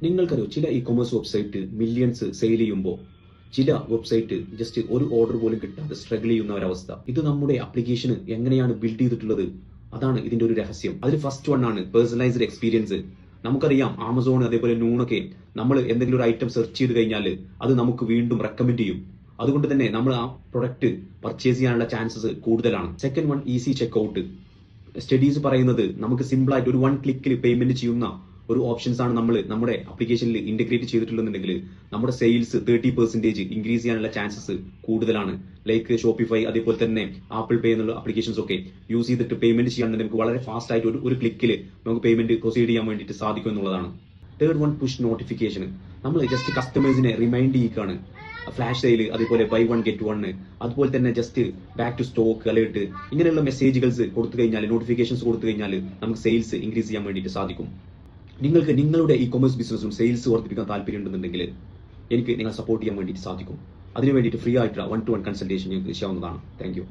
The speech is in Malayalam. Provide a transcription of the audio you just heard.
നിങ്ങൾക്കറിയോ ചില E commerce website millions sale ചെയ്യുമ്പോൾ ചില വെബ്സൈറ്റ് ജസ്റ്റ് ഒരു ഓർഡർ പോലും കിട്ടാതെ സ്ട്രഗിൾ ചെയ്യുന്ന ഒരവസ്ഥ. ഇത് നമ്മുടെ ആപ്ലിക്കേഷന് എങ്ങനെയാണ് ബിൽഡ് ചെയ്തിട്ടുള്ളത്, അതാണ് ഇതിന്റെ ഒരു രഹസ്യം. അതിൽ ഫസ്റ്റ് വൺ ആണ് പേഴ്സണലൈസ്ഡ് എക്സ്പീരിയൻസ്. നമുക്കറിയാം ആമസോൺ അതേപോലെ നൂണൊക്കെ നമ്മൾ എന്തെങ്കിലും ഒരു ഐറ്റം സെർച്ച് ചെയ്ത് കഴിഞ്ഞാൽ അത് നമുക്ക് വീണ്ടും റെക്കമെൻഡ് ചെയ്യും. അതുകൊണ്ട് തന്നെ നമ്മൾ ആ പ്രൊഡക്റ്റ് പർച്ചേസ് ചെയ്യാനുള്ള ചാൻസസ് കൂടുതലാണ്. Second one easy check out. Studies പറയുന്നത് നമുക്ക് സിമ്പിൾ ആയിട്ട് ഒരു 1 ക്ലിക്കിൽ പേയ്മെന്റ് ചെയ്യുന്ന ഒരു ഓപ്ഷൻസ് ആണ് നമ്മൾ നമ്മുടെ ആപ്ലിക്കേഷനിൽ ഇന്റഗ്രേറ്റ് ചെയ്തിട്ടുണ്ടെന്നുണ്ടെങ്കിൽ നമ്മുടെ സെയിൽസ് 30% ഇൻക്രീസ് ചെയ്യാനുള്ള ചാൻസസ് കൂടുതലാണ്. ലൈക്ക് ഷോപ്പിഫൈ അതേപോലെ തന്നെ ആപ്പിൾ പേ എന്നുള്ള ആപ്ലിക്കേഷൻസ് ഒക്കെ യൂസ് ചെയ്തിട്ട് പേയ്മെന്റ് ചെയ്യാന്നുണ്ടെങ്കിൽ നമുക്ക് വളരെ ഫാസ്റ്റ് ആയിട്ട് ഒരു ക്ലിക്കിൽ നമുക്ക് പേയ്മെന്റ് പ്രൊസീഡ് ചെയ്യാൻ വേണ്ടിയിട്ട് സാധിക്കും എന്നുള്ളതാണ്. Third one push notification. നമ്മൾ ജസ്റ്റ് കസ്റ്റമേഴ്സിനെ റിമൈൻഡ് ചെയ്യിക്കാണ്. ഫ്ലാഷ് സെയിൽ അതേപോലെ ബൈ 1 get 1, അതുപോലെ തന്നെ just back to stock alert, ഇങ്ങനെയുള്ള മെസ്സേജുകൾസ് കൊടുത്തു കഴിഞ്ഞാൽ, നോട്ടിഫിക്കേഷൻസ് കൊടുത്തു കഴിഞ്ഞാൽ നമുക്ക് സെയിൽസ് ഇൻക്രീസ് ചെയ്യാൻ വേണ്ടിയിട്ട് സാധിക്കും. നിങ്ങൾക്ക് നിങ്ങളുടെ ഇ കൊമേഴ്സ് ബിസിനസ്സും സെയിൽസ് വർദ്ധിപ്പിക്കാൻ താല്പര്യം ഉണ്ടെന്നുണ്ടെങ്കിൽ എനിക്ക് നിങ്ങൾ സപ്പോർട്ട് ചെയ്യാൻ വേണ്ടിയിട്ട് സാധിക്കും. അതിനു വേണ്ടിയിട്ട് ഫ്രീ ആയിട്ടുള്ള 1-to-1 കൺസൾട്ടേഷൻ നിങ്ങൾക്ക് ചെയ്യാവുന്നതാണ്. Thank you.